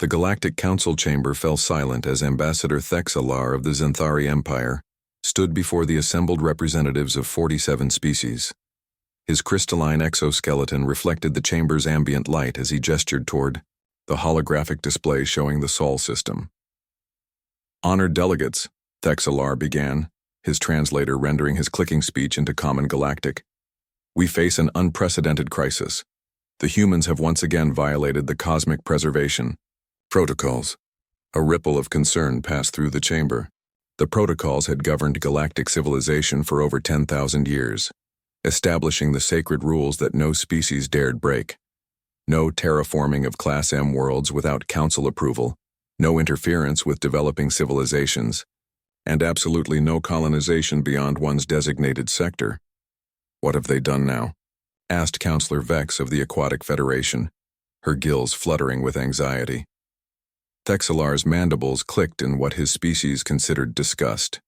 The Galactic Council chamber fell silent as Ambassador Thexalar of the Xanthari Empire stood before the assembled representatives of 47 species. His crystalline exoskeleton reflected the chamber's ambient light as he gestured toward the holographic display showing the Sol system. "Honored delegates," Thexalar began, his translator rendering his clicking speech into Common Galactic. "We face an unprecedented crisis. The humans have once again violated the cosmic preservation protocols." A ripple of concern passed through the chamber. The protocols had governed galactic civilization for over 10,000 years, establishing the sacred rules that no species dared break. No terraforming of Class M worlds without council approval, no interference with developing civilizations, and absolutely no colonization beyond one's designated sector. "What have they done now?" asked Counselor Vex of the Aquatic Federation, her gills fluttering with anxiety. Thexalar's mandibles clicked in what his species considered disgust.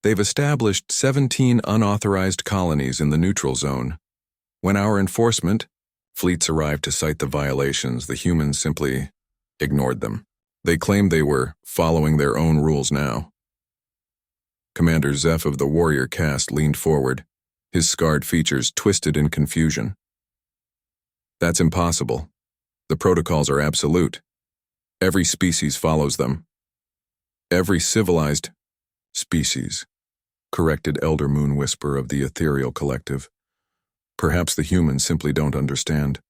"They've established 17 unauthorized colonies in the neutral zone. When our enforcement fleets arrived to cite the violations, the humans simply ignored them. They claimed they were following their own rules now." Commander Zeph of the warrior caste leaned forward, his scarred features twisted in confusion. "That's impossible. The protocols are absolute. Every species follows them." "Every civilized species," corrected Elder Moon Whisper of the Ethereal Collective. "Perhaps the humans simply don't understand."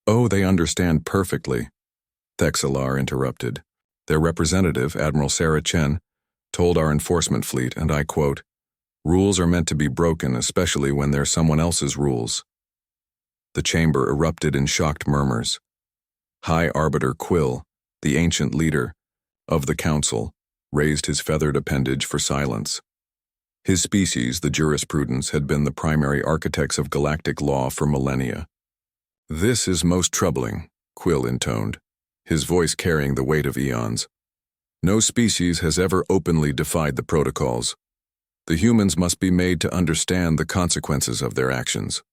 "Oh, they understand perfectly," Thexalar interrupted. "Their representative, Admiral Sarah Chen, told our enforcement fleet, and I quote, 'Rules are meant to be broken, especially when they're someone else's rules.'" The chamber erupted in shocked murmurs. High Arbiter Quill, the ancient leader of the council, raised his feathered appendage for silence. His species, the Jurisprudence, had been the primary architects of galactic law for millennia. "This is most troubling," Quill intoned, his voice carrying the weight of eons. "No species has ever openly defied the protocols. The humans must be made to understand the consequences of their actions."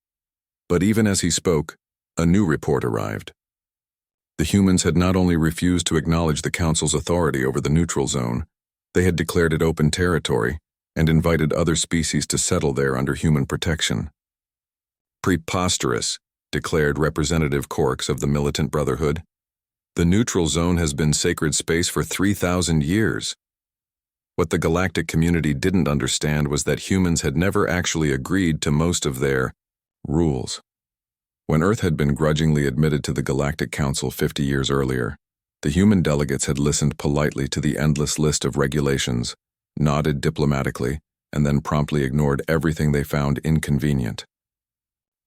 But even as he spoke, a new report arrived. The humans had not only refused to acknowledge the Council's authority over the neutral zone, they had declared it open territory and invited other species to settle there under human protection. "Preposterous," declared Representative Orcs of the Militant Brotherhood. "The neutral zone has been sacred space for 3,000 years. What the galactic community didn't understand was that humans had never actually agreed to most of their rules." When Earth had been grudgingly admitted to the Galactic Council 50 years earlier, the human delegates had listened politely to the endless list of regulations, nodded diplomatically, and then promptly ignored everything they found inconvenient.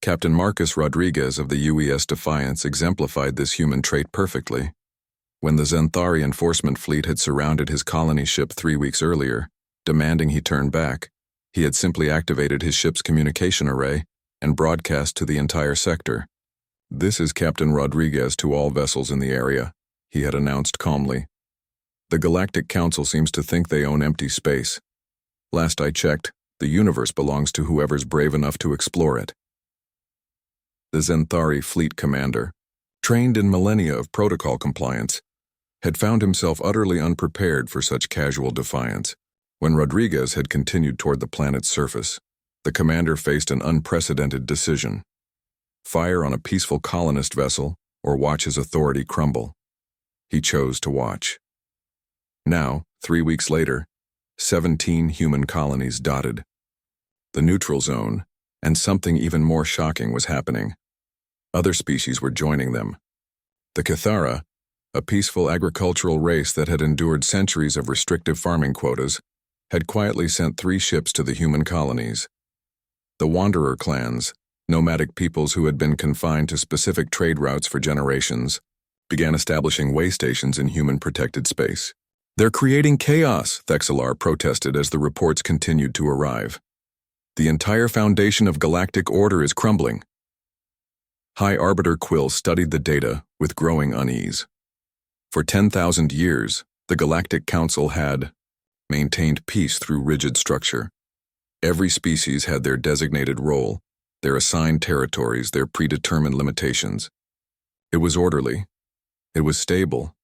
Captain Marcus Rodriguez of the UES Defiance exemplified this human trait perfectly. When the Xanthari enforcement fleet had surrounded his colony ship 3 weeks earlier, demanding he turn back, he had simply activated his ship's communication array and broadcast to the entire sector. "This is Captain Rodriguez to all vessels in the area," he had announced calmly. "The Galactic Council seems to think they own empty space. Last I checked, the universe belongs to whoever's brave enough to explore it." The Xanthari fleet commander, trained in millennia of protocol compliance, had found himself utterly unprepared for such casual defiance. When Rodriguez had continued toward the planet's surface, the commander faced an unprecedented decision: fire on a peaceful colonist vessel or watch his authority crumble. He chose to watch. Now, 3 weeks later, 17 human colonies dotted the neutral zone, and something even more shocking was happening. Other species were joining them. The Cathara, a peaceful agricultural race that had endured centuries of restrictive farming quotas, had quietly sent 3 ships to the human colonies. The Wanderer clans, nomadic peoples who had been confined to specific trade routes for generations, began establishing way stations in human-protected space. "They're creating chaos," Thexalar protested as the reports continued to arrive. "The entire foundation of galactic order is crumbling." High Arbiter Quill studied the data with growing unease. For 10,000 years, the Galactic Council had maintained peace through rigid structure. Every species had their designated role, their assigned territories, their predetermined limitations. It was orderly, It was stable.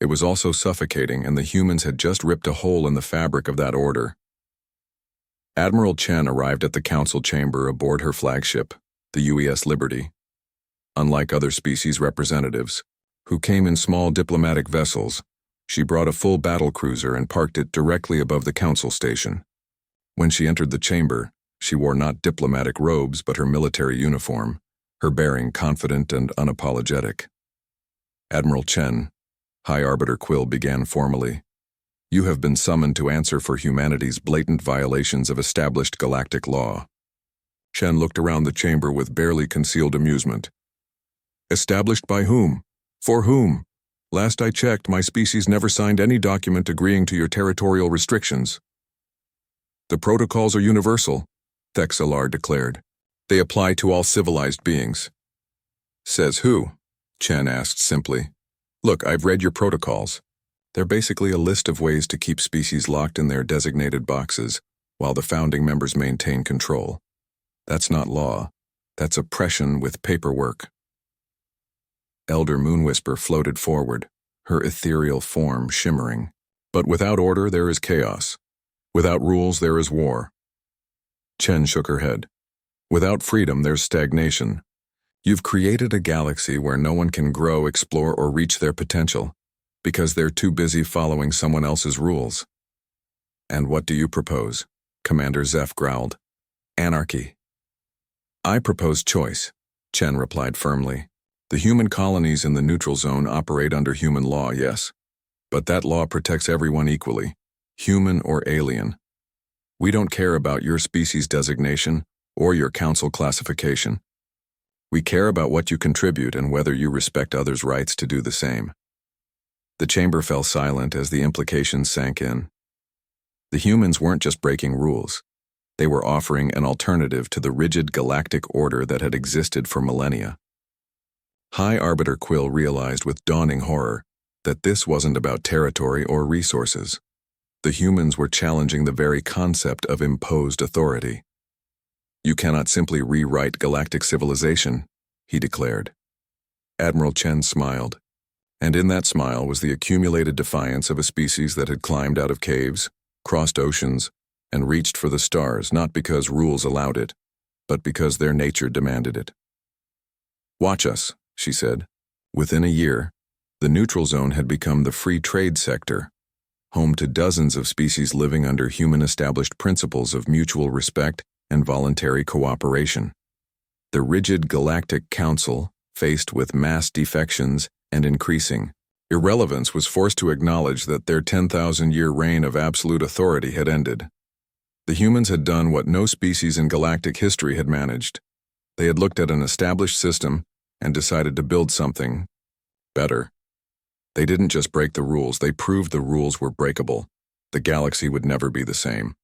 It was also suffocating, and the humans had just ripped a hole in the fabric of that order. Admiral Chen arrived at the council chamber aboard her flagship, the UES Liberty. Unlike other species representatives, who came in small diplomatic vessels, she brought a full battle cruiser and parked it directly above the council station. When she entered the chamber, she wore not diplomatic robes but her military uniform, her bearing confident and unapologetic. Admiral Chen, High Arbiter Quill began formally. You have been summoned to answer for humanity's blatant violations of established galactic law. Chen looked around the chamber with barely concealed amusement. Established by whom? For whom? Last I checked, my species never signed any document agreeing to your territorial restrictions. The protocols are universal, Thexalar declared. They apply to all civilized beings. Says who? Chen asked simply. Look, I've read your protocols. They're basically a list of ways to keep species locked in their designated boxes, while the founding members maintain control. That's not law. That's oppression with paperwork. Elder Moonwhisper floated forward, her ethereal form shimmering. But without order there is chaos. Without rules there is war. Chen shook her head. Without freedom there's stagnation. You've created a galaxy where no one can grow, explore, or reach their potential, because they're too busy following someone else's rules. And what do you propose? Commander Zeph growled. Anarchy. I propose choice, Chen replied firmly. The human colonies in the neutral zone operate under human law, yes. But that law protects everyone equally, human or alien. We don't care about your species designation or your council classification. We care about what you contribute and whether you respect others' rights to do the same. The chamber fell silent as the implications sank in. The humans weren't just breaking rules. They were offering an alternative to the rigid galactic order that had existed for millennia. High Arbiter Quill realized with dawning horror that this wasn't about territory or resources. The humans were challenging the very concept of imposed authority. You cannot simply rewrite galactic civilization, he declared. Admiral Chen smiled, and in that smile was the accumulated defiance of a species that had climbed out of caves, crossed oceans, and reached for the stars not because rules allowed it, but because their nature demanded it. Watch us, she said. Within a year, the neutral zone had become the free trade sector, home to dozens of species living under human-established principles of mutual respect and voluntary cooperation. The rigid Galactic Council, faced with mass defections and increasing irrelevance, was forced to acknowledge that their 10,000-year reign of absolute authority had ended. The humans had done what no species in galactic history had managed. They had looked at an established system and decided to build something better. They didn't just break the rules, they proved the rules were breakable. The galaxy would never be the same.